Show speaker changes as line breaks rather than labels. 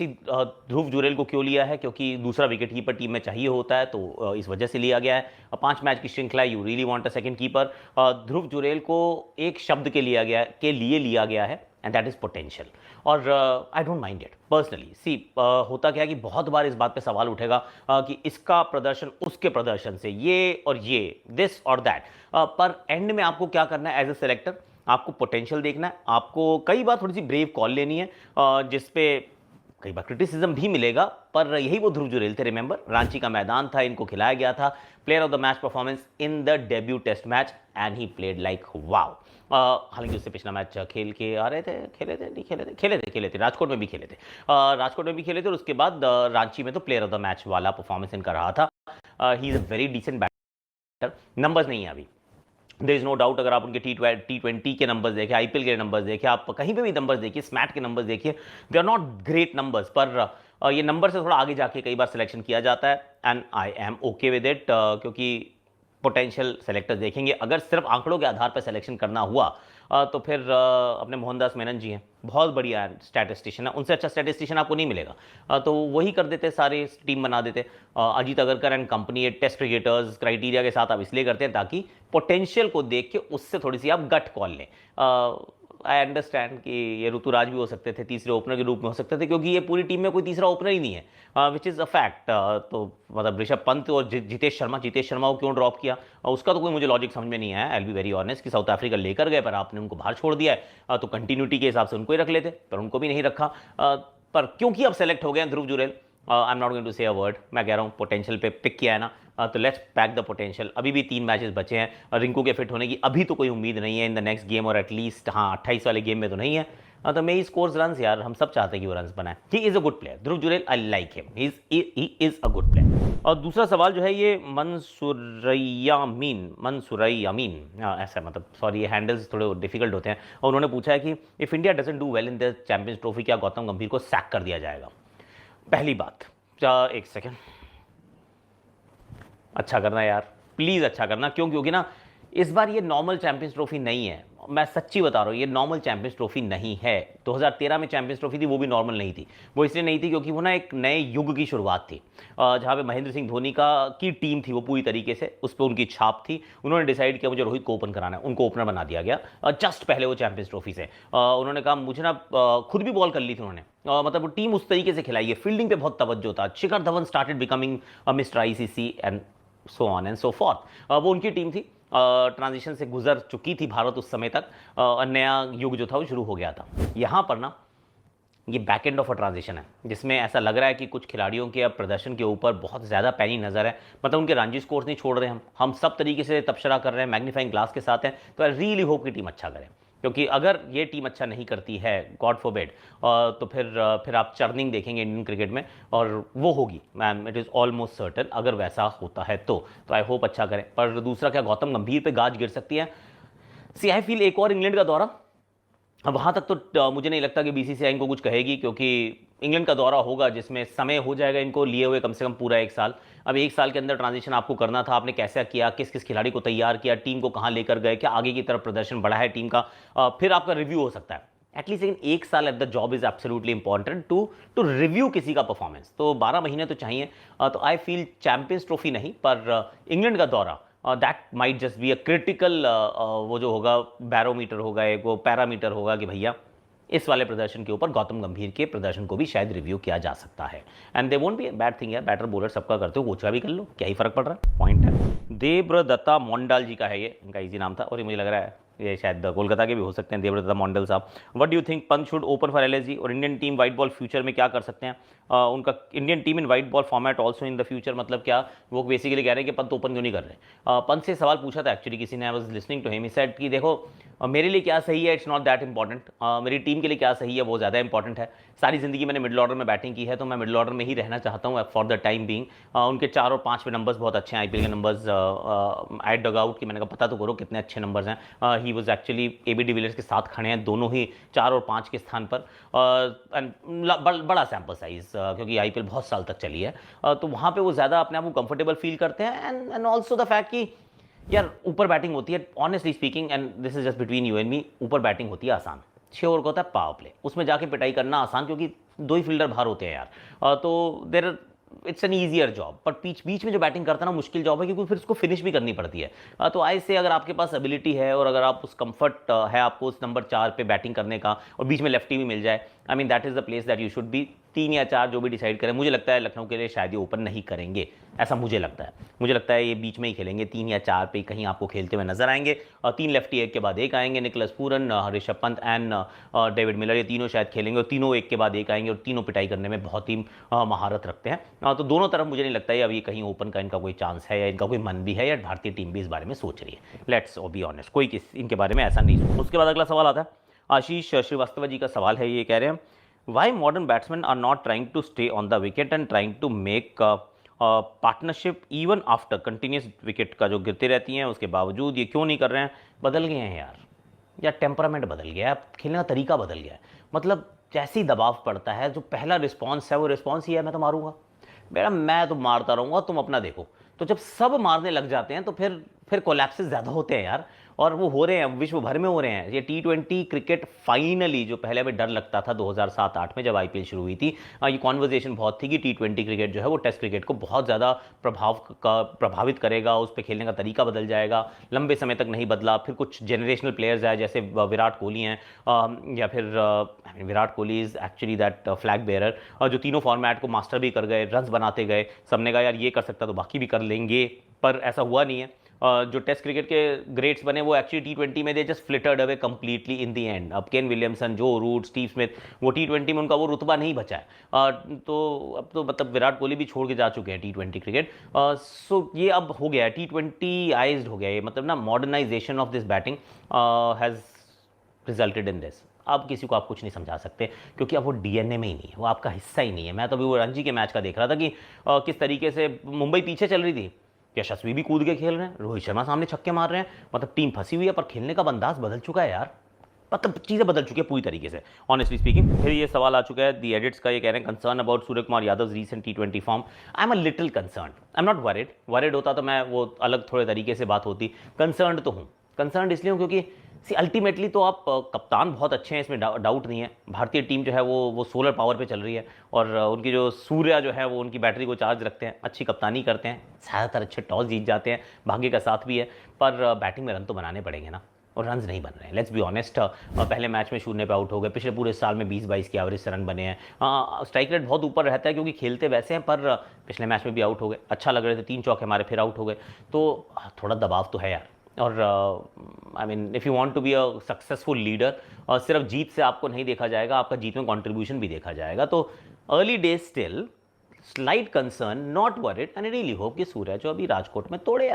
ध्रुव जुरेल को क्यों लिया है, क्योंकि दूसरा विकेट कीपर टीम में चाहिए होता है, तो इस वजह से लिया गया है। 5 मैच की श्रृंखला, you really want a second keeper. Dhruv Jurel को एक शब्द के लिए लिया गया है, एंड दैट इज पोटेंशियल। और I don't mind it personally. See होता क्या है कि बहुत बार इस बात पे सवाल उठेगा कि इसका प्रदर्शन उसके प्रदर्शन से, ये और ये, दिस और दैट, पर एंड में आपको क्या करना है एज अ सेलेक्टर, आपको पोटेंशियल देखना है। आपको कई बार थोड़ी सी ब्रेव कॉल लेनी है, जिसपे कई बार क्रिटिसिज्म भी मिलेगा, पर यही वो ध्रुव जुरेल थे। रिमेंबर, रांची का मैदान था, इनको खिलाया गया था player of the match performance in the debut test match, and he played like wow. हालांकि उससे पिछला मैच खेल के आ रहे थे, खेले थे, राजकोट में भी खेले थे, और उसके बाद रांची में तो प्लेयर ऑफ द मैच वाला परफॉर्मेंस इनका रहा था। He is a very decent batter. Numbers नहीं है अभी, देयर इज नो डाउट। अगर आप उनके T20 के नंबर्स देखें, आईपीएल के नंबर्स देखें, आप कहीं पे भी नंबर्स देखिए, स्मैट के नंबर्स देखिए, they are not great numbers, पर ये नंबर से थोड़ा आगे जाके कई बार सिलेक्शन किया जाता है, and I am okay with it, क्योंकि पोटेंशियल सेलेक्टर्स देखेंगे। अगर सिर्फ आंकड़ों के आधार पर सिलेक्शन करना हुआ तो फिर अपने मोहनदास मेनन जी हैं, बहुत बढ़िया स्टैटिस्टिशियन है, उनसे अच्छा स्टैटिस्टिशियन आपको नहीं मिलेगा, तो वही कर देते, सारे टीम बना देते। अजीत अगरकर एंड कंपनी, ये टेस्ट क्रिकेटर्स क्राइटेरिया के साथ आप इसलिए करते हैं ताकि पोटेंशियल को देख के उससे थोड़ी सी आप गट कॉल लें। आई अंडरस्टैंड कि ये ऋतुराज भी हो सकते थे, तीसरे ओपनर के रूप में हो सकते थे, क्योंकि ये पूरी टीम में कोई तीसरा ओपनर ही नहीं है, विच इज़ अ फैक्ट। तो मतलब ऋषभ पंत और जितेश शर्मा को क्यों ड्रॉप किया, उसका तो कोई मुझे लॉजिक समझ में नहीं आया। आई बी वेरी ऑनेस्ट कि साउथ अफ्रीका लेकर गए, पर आपने उनको बाहर छोड़ दिया है, तो कंटिन्यूटी के हिसाब से उनको ही रख लेते, पर उनको भी नहीं रखा। पर क्योंकि अब सेलेक्ट हो गए Dhruv Jurel, I am not going to say a word, मैं कह रहा हूँ पोटेंशियल पे पिक किया है ना, तो लेट्स पैक द पोटेंशियल। अभी भी 3 मैचेस बचे हैं, रिंकू के फिट होने की अभी तो कोई उम्मीद नहीं है इन द नेक्स्ट गेम, और एटलीस्ट हाँ 28 वाले गेम में तो नहीं है। तो मे ही स्कोर्स रन्स, यार हम सब चाहते हैं कि वो रन्स बनाए। ही is a good player, Dhruv Jurel, I like him, he is a good player. और दूसरा सवाल जो है ये मनसुरैयामीन, ऐसा मतलब, सॉरी ये हैंडल्स थोड़े डिफिकल्ट होते हैं, और उन्होंने पूछा है कि if India doesn't do well in the champions trophy, क्या गौतम गंभीर को सैक कर दिया जाएगा? पहली बात, एक सेकेंड, अच्छा करना यार, प्लीज़ अच्छा करना। क्यों? क्योंकि ना इस बार ये नॉर्मल चैंपियंस ट्रॉफी नहीं है, मैं सच्ची बता रहा हूँ, ये नॉर्मल चैंपियंस ट्रॉफी नहीं है। 2013 में चैंपियंस ट्रॉफी थी, वो भी नॉर्मल नहीं थी। वो इसलिए नहीं थी क्योंकि वो ना एक नए युग की शुरुआत थी, जहाँ पे महेंद्र सिंह धोनी की टीम थी, वो पूरी तरीके से उस पर उनकी छाप थी। उन्होंने डिसाइड किया मुझे रोहित को ओपन कराना है, उनको ओपनर बना दिया गया जस्ट पहले वो चैंपियंस ट्रॉफी से। उन्होंने कहा मुझे ना, खुद भी बॉल कर ली थी उन्होंने, मतलब वो टीम उस तरीके से खिलाई है, फील्डिंग पे बहुत तवज्जो था। Shikhar Dhawan started becoming mister ICC and so on and so forth. वो उनकी टीम थी, ट्रांजिशन से गुजर चुकी थी भारत उस समय तक, नया युग जो था वो शुरू हो गया था। यहाँ पर ना ये back end of a transition है, जिसमें ऐसा लग रहा है कि कुछ खिलाड़ियों के अब प्रदर्शन के ऊपर बहुत ज़्यादा पैनी नज़र है, मतलब उनके रांजी स्कोर्स नहीं छोड़ रहे हम सब तरीके से तबसरा कर रहे हैं, मैग्नीफाइंग ग्लास के साथ हैं। तो आई रियली होप कि टीम अच्छा करे, क्योंकि अगर ये टीम अच्छा नहीं करती है, गॉड फॉरबिड, तो फिर आप चर्निंग देखेंगे इंडियन क्रिकेट में, और वो होगी ma'am, it is almost certain अगर वैसा होता है तो आई होप अच्छा करें। पर दूसरा, क्या गौतम गंभीर पे गाज गिर सकती है? सी आई फील एक और इंग्लैंड का दौरा, वहाँ तक तो मुझे नहीं लगता कि बीसीसीआई इनको कुछ कहेगी, क्योंकि इंग्लैंड का दौरा होगा जिसमें समय हो जाएगा इनको लिए हुए कम से कम पूरा 1 साल। अब 1 साल के अंदर ट्रांजिशन आपको करना था, आपने कैसा किया, किस किस खिलाड़ी को तैयार किया, टीम को कहाँ लेकर गए, क्या आगे की तरफ प्रदर्शन बढ़ा है टीम का, फिर आपका रिव्यू हो सकता है एटलीस्ट। लेकिन 1 साल at the job is absolutely important to review किसी का परफॉर्मेंस, तो 12 महीने तो चाहिए। तो आई फील चैंपियंस ट्रॉफी नहीं, पर इंग्लैंड का दौरा that might just be a critical, वो जो होगा बैरोमीटर होगा, एक वो पैरामीटर होगा कि भैया इस वाले प्रदर्शन के ऊपर गौतम गंभीर के प्रदर्शन को भी शायद रिव्यू किया जा सकता है। And they won't be bad thing है, बैटर बॉलर सबका करते हो, कोच का भी कर लो, क्या ही फर्क पड़ रहा है, पॉइंट है। देवदत्ता मोंडाल जी का है ये, इनका इजी नाम था, और ये मुझे लग रहा है ये शायद कोलकाता के भी हो सकते हैं, देवदत्ता मोंडल साहब। What do you think Pant should open for LSG, और Indian team white ball future में क्या कर सकते हैं? उनका Indian team in white ball format also in the future, मतलब क्या वो बेसिकली कह रहे हैं कि पंत ओपन क्यों नहीं कर रहे? पंत से सवाल पूछा था एक्चुअली किसी ने, I was listening to him, he said कि देखो मेरे लिए क्या सही है इट्स नॉट दैट इंपॉर्टेंट, मेरी टीम के लिए क्या सही है वो ज़्यादा इंपॉर्टेंट है। सारी ज़िंदगी मैंने मिडिल ऑर्डर में बैटिंग की है, तो मैं मिडिल ऑर्डर में ही रहना चाहता हूँ फॉर द टाइम बीइंग। उनके 4 और 5 पे नंबर्स बहुत अच्छे हैं, आईपीएल के नंबर्स एट डग आउट की, मैंने कहा पता तो करो कितने अच्छे नंबर्स हैं। He was actually AB de Villiers के साथ खड़े हैं, दोनों ही 4 और 5 के स्थान पर, बड़ा सैम्पल साइज, क्योंकि आईपीएल बहुत साल तक चली है, तो वहाँ पे वो ज़्यादा अपने आप को कंफर्टेबल फील करते हैं। एंड ऑल्सो द फैक्ट कि यार ऊपर बैटिंग होती है, honestly speaking, and this is just between you and me, ऊपर बैटिंग होती है आसान, 6 ओवर का होता है पावर प्ले, उसमें जाके पिटाई करना आसान, क्योंकि 2 ही फील्डर बाहर होते हैं यार। तो there it's an easier job, पर बीच बीच में जो बैटिंग करता है ना, मुश्किल जॉब है, क्योंकि फिर उसको फिनिश भी करनी पड़ती है। तो आई से अगर आपके पास एबिलिटी है और अगर आप उस कंफर्ट है आपको उस नंबर 4 पे बैटिंग करने का, और बीच में लेफ्टी भी मिल जाए, I mean that is the place that you should be. 3 या 4 जो भी डिसाइड करें, मुझे लगता है लखनऊ के लिए शायद ये ओपन नहीं करेंगे, ऐसा मुझे लगता है। मुझे लगता है ये बीच में ही खेलेंगे, 3 या 4 पे कहीं आपको खेलते हुए नजर आएंगे। और 3 लेफ्टी एक के बाद एक आएंगे, Nicholas Pooran, Rishabh Pant and David Miller, ये तीनों शायद खेलेंगे, और तीनों एक के बाद एक आएंगे, और तीनों पिटाई करने में बहुत ही महारत रखते हैं। तो दोनों तरफ मुझे नहीं लगता है अभी कहीं ओपन का इनका कोई चांस है, या इनका कोई मन भी है, या भारतीय टीम भी इस बारे में सोच रही है। लेट्स बी ऑनेस्ट, कोई इनके बारे में ऐसा नहीं सोच। उसके बाद अगला सवाल आता है आशीष श्रीवास्तव जी का सवाल है, ये कह रहे हैं why modern batsmen are not trying to stay on the wicket and trying to make partnership even after continuous wicket का जो गिरती रहती हैं उसके बावजूद ये क्यों नहीं कर रहे हैं? बदल गए हैं यार, या टेम्परामेंट बदल गया है, खेलने का तरीका बदल गया है। मतलब जैसे ही दबाव पड़ता है, जो पहला रिस्पॉन्स है वो रिस्पॉन्स ही है, मैं तो मारूंगा बेटा, मैं तो मारता रहूँगा, तुम अपना देखो। तो जब सब मारने लग जाते हैं तो फिर कोलैप्सेस ज़्यादा होते हैं यार, और वो हो रहे हैं, विश्व भर में हो रहे हैं। ये T20 क्रिकेट फाइनली, जो पहले में डर लगता था 2007-8 में जब IPL शुरू हुई थी, ये कॉन्वर्जेशन बहुत थी कि T20 क्रिकेट जो है वो टेस्ट क्रिकेट को बहुत ज़्यादा प्रभावित करेगा, उस पर खेलने का तरीका बदल जाएगा। लंबे समय तक नहीं बदला, फिर कुछ जनरेशनल प्लेयर्स आए जैसे विराट कोहली हैं, या फिर Virat Kohli is actually that flag bearer, और जो तीनों फॉर्मेट को मास्टर भी कर गए, रन्स बनाते गए, सबने कहा यार ये कर सकता तो बाकी भी कर लेंगे, पर ऐसा हुआ नहीं है। जो टेस्ट क्रिकेट के ग्रेट्स बने वो एक्चुअली T20 में they just flittered away completely in the end. अब Kane Williamson, Joe Root, Steve Smith, वो T20 में उनका वो रुतबा नहीं बचा है। तो अब तो मतलब विराट कोहली भी छोड़ के जा चुके हैं T20 क्रिकेट। सो ये अब हो गया है, T20आइज्ड हो गया है, मतलब ना modernisation of this batting has resulted in this. अब किसी को आप कुछ नहीं समझा सकते, क्योंकि अब वो DNA में ही नहीं है, वो आपका हिस्सा ही नहीं है। मैं तो अभी वो रणजी के मैच का देख रहा था कि किस तरीके से मुंबई पीछे चल रही थी, यशस्वी भी कूद के खेल रहे हैं, रोहित शर्मा सामने छक्के मार रहे हैं, मतलब टीम फंसी हुई है, पर खेलने का अंदाज बदल चुका है यार, मतलब चीज़ें बदल चुकी है पूरी तरीके से, ऑनेस्टली स्पीकिंग। फिर ये सवाल आ चुका है दी एडिट्स का, ये कह रहे हैं concern about Surya Kumar Yadav recent T20 form. I am a little concern, I am not worried होता तो मैं वो अलग थोड़े तरीके से बात होती। कंसर्न तो हूँ, कंसर्न इसलिए हूँ क्योंकि अल्टीमेटली तो आप कप्तान बहुत अच्छे हैं, इसमें डाउट नहीं है। भारतीय टीम जो है वो सोलर पावर पे चल रही है, और उनकी जो सूर्य जो है वो उनकी बैटरी को चार्ज रखते हैं, अच्छी कप्तानी करते हैं, ज़्यादातर अच्छे टॉस जीत जाते हैं, भाग्य का साथ भी है, पर बैटिंग में रन तो बनाने पड़ेंगे ना, और रन्स नहीं बन रहे हैं। लेट्स बी ऑनेस्ट, पहले मैच में 0 पे आउट हो गए, पिछले पूरे साल में 20-22 की एवरेज से रन बने हैं। स्ट्राइक रेट बहुत ऊपर रहता है क्योंकि खेलते वैसे हैं, पर पिछले मैच में भी आउट हो गए, अच्छा लग रहे थे, 3 चौके हमारे फिर आउट हो गए, तो थोड़ा दबाव तो है यार। और I mean if you want to be a successful leader, और सिर्फ जीत से आपको नहीं देखा जाएगा, आपका जीत में कंट्रीब्यूशन भी देखा जाएगा। तो early days still slight concern, not worried, and really hope कि सूर्य जो अभी राजकोट में तोड़े